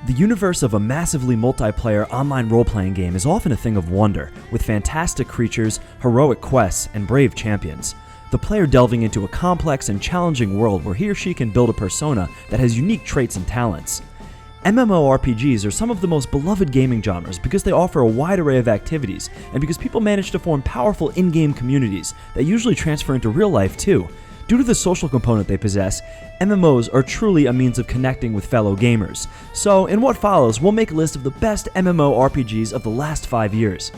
The universe of a massively multiplayer online role-playing game is often a thing of wonder, with fantastic creatures, heroic quests, and brave champions. The player delving into a complex and challenging world where he or she can build a persona that has unique traits and talents. MMORPGs are some of the most beloved gaming genres because they offer a wide array of activities, and because people manage to form powerful in-game communities that usually transfer into real life too. Due to the social component they possess, MMOs are truly a means of connecting with fellow gamers. So, in what follows, we'll make a list of the best MMORPGs of the last 5 years.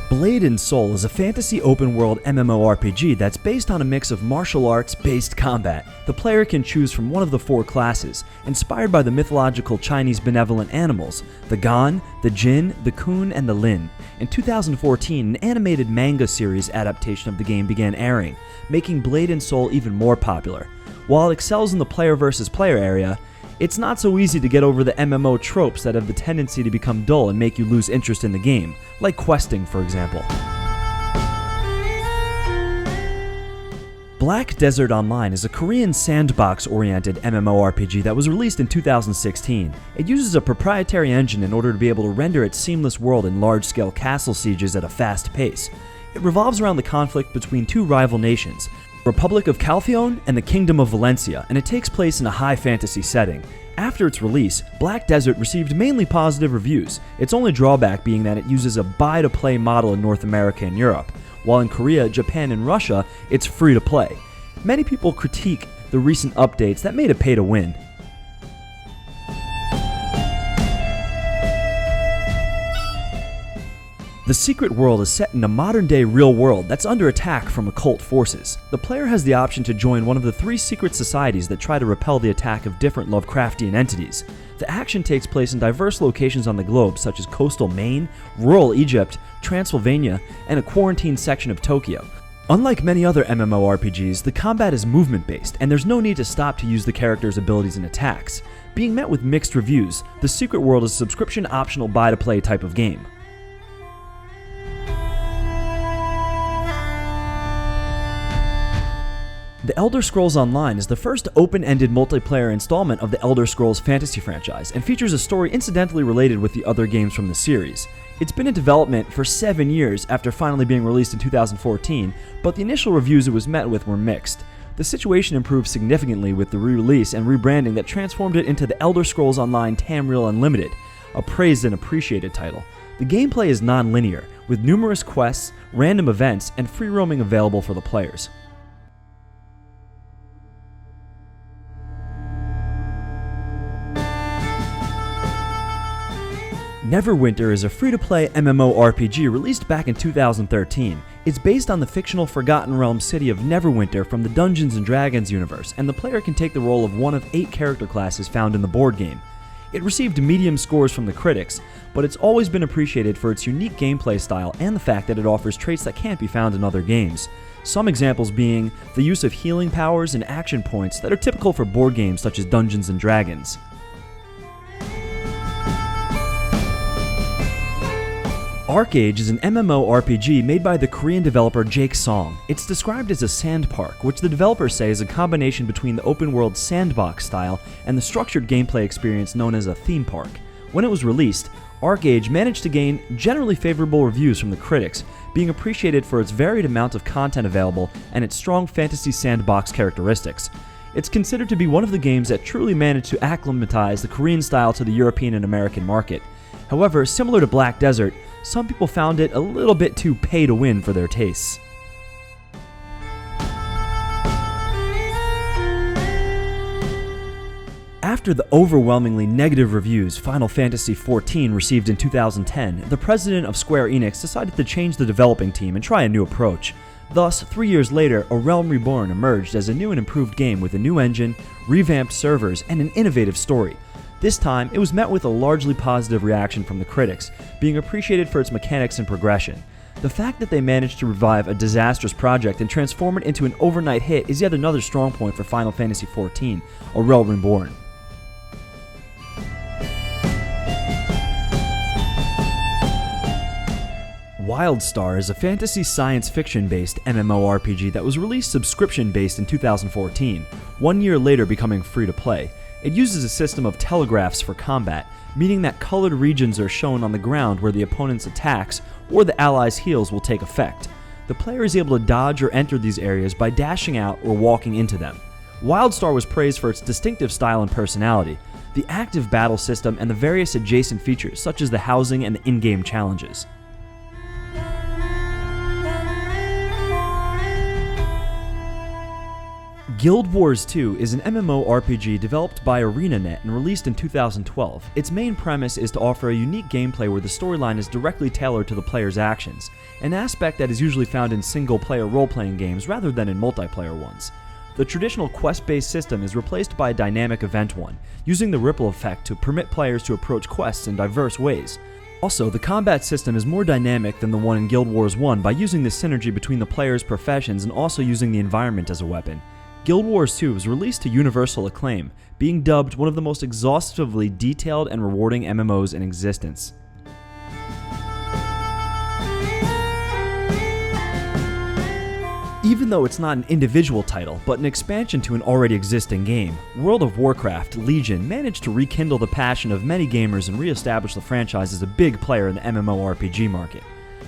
Blade and Soul is a fantasy open-world MMORPG that's based on a mix of martial arts-based combat. The player can choose from one of the 4 classes, inspired by the mythological Chinese benevolent animals, the Gan, the Jin, the Kun, and the Lin. In 2014, an animated manga series adaptation of the game began airing, making Blade and Soul even more popular. While it excels in the player versus player area, it's not so easy to get over the MMO tropes that have the tendency to become dull and make you lose interest in the game, like questing, for example. Black Desert Online is a Korean sandbox-oriented MMORPG that was released in 2016. It uses a proprietary engine in order to be able to render its seamless world in large-scale castle sieges at a fast pace. It revolves around the conflict between 2 rival nations, Republic of Calpheon and the Kingdom of Valencia, and it takes place in a high fantasy setting. After its release, Black Desert received mainly positive reviews, its only drawback being that it uses a buy-to-play model in North America and Europe, while in Korea, Japan, and Russia, it's free to play. Many people critique the recent updates that made it pay to win. The Secret World is set in a modern-day real world that's under attack from occult forces. The player has the option to join one of the 3 secret societies that try to repel the attack of different Lovecraftian entities. The action takes place in diverse locations on the globe, such as coastal Maine, rural Egypt, Transylvania, and a quarantined section of Tokyo. Unlike many other MMORPGs, the combat is movement-based, and there's no need to stop to use the character's abilities and attacks. Being met with mixed reviews, The Secret World is a subscription-optional buy-to-play type of game. The Elder Scrolls Online is the first open-ended multiplayer installment of the Elder Scrolls fantasy franchise, and features a story incidentally related with the other games from the series. It's been in development for 7 years after finally being released in 2014, but the initial reviews it was met with were mixed. The situation improved significantly with the re-release and rebranding that transformed it into the Elder Scrolls Online Tamriel Unlimited, a praised and appreciated title. The gameplay is non-linear, with numerous quests, random events, and free roaming available for the players. Neverwinter is a free-to-play MMORPG released back in 2013. It's based on the fictional Forgotten Realms city of Neverwinter from the Dungeons & Dragons universe, and the player can take the role of one of 8 character classes found in the board game. It received medium scores from the critics, but it's always been appreciated for its unique gameplay style and the fact that it offers traits that can't be found in other games. Some examples being the use of healing powers and action points that are typical for board games such as Dungeons & Dragons. ArcheAge is an MMORPG made by the Korean developer Jake Song. It's described as a sand park, which the developers say is a combination between the open-world sandbox style and the structured gameplay experience known as a theme park. When it was released, ArcheAge managed to gain generally favorable reviews from the critics, being appreciated for its varied amount of content available and its strong fantasy sandbox characteristics. It's considered to be one of the games that truly managed to acclimatize the Korean style to the European and American market. However, similar to Black Desert, some people found it a little bit too pay-to-win for their tastes. After the overwhelmingly negative reviews Final Fantasy XIV received in 2010, the president of Square Enix decided to change the developing team and try a new approach. Thus, 3 years later, A Realm Reborn emerged as a new and improved game with a new engine, revamped servers, and an innovative story. This time, it was met with a largely positive reaction from the critics, being appreciated for its mechanics and progression. The fact that they managed to revive a disastrous project and transform it into an overnight hit is yet another strong point for Final Fantasy XIV, A Realm Reborn. WILOSTAR is a fantasy science fiction-based MMORPG that was released subscription-based in 2014, 1 year later becoming free-to-play. It uses a system of telegraphs for combat, meaning that colored regions are shown on the ground where the opponent's attacks or the allies' heals will take effect. The player is able to dodge or enter these areas by dashing out or walking into them. WILOSTAR was praised for its distinctive style and personality, the active battle system, and the various adjacent features such as the housing and the in-game challenges. Guild Wars 2 is an MMORPG developed by ArenaNet and released in 2012. Its main premise is to offer a unique gameplay where the storyline is directly tailored to the player's actions, an aspect that is usually found in single-player role-playing games rather than in multiplayer ones. The traditional quest-based system is replaced by a dynamic event one, using the ripple effect to permit players to approach quests in diverse ways. Also, the combat system is more dynamic than the one in Guild Wars 1 by using the synergy between the players' professions and also using the environment as a weapon. Guild Wars 2 was released to universal acclaim, being dubbed one of the most exhaustively detailed and rewarding MMOs in existence. Even though it's not an individual title, but an expansion to an already existing game, World of Warcraft Legion managed to rekindle the passion of many gamers and re-establish the franchise as a big player in the MMORPG market.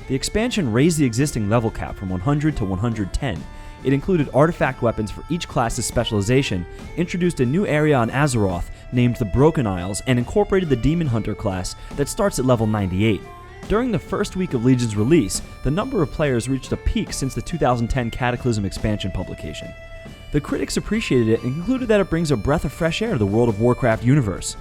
The expansion raised the existing level cap from 100 to 110. It included artifact weapons for each class's specialization, introduced a new area on Azeroth named the Broken Isles, and incorporated the Demon Hunter class that starts at level 98. During the first week of Legion's release, the number of players reached a peak since the 2010 Cataclysm expansion publication. The critics appreciated it and concluded that it brings a breath of fresh air to the World of Warcraft universe.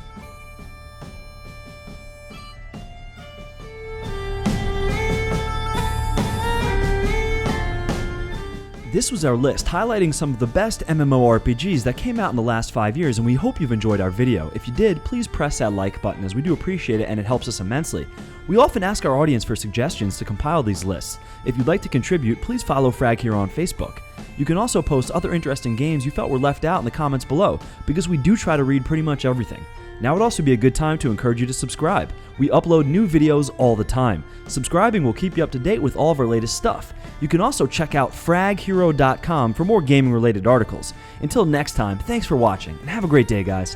This was our list highlighting some of the best MMORPGs that came out in the last 5 years, and we hope you've enjoyed our video. If you did, please press that like button as we do appreciate it and it helps us immensely. We often ask our audience for suggestions to compile these lists. If you'd like to contribute, please follow Frag Hero on Facebook. You can also post other interesting games you felt were left out in the comments below, because we do try to read pretty much everything. Now would also be a good time to encourage you to subscribe. We upload new videos all the time. Subscribing will keep you up to date with all of our latest stuff. You can also check out fraghero.com for more gaming related articles. Until next time, thanks for watching and have a great day, guys.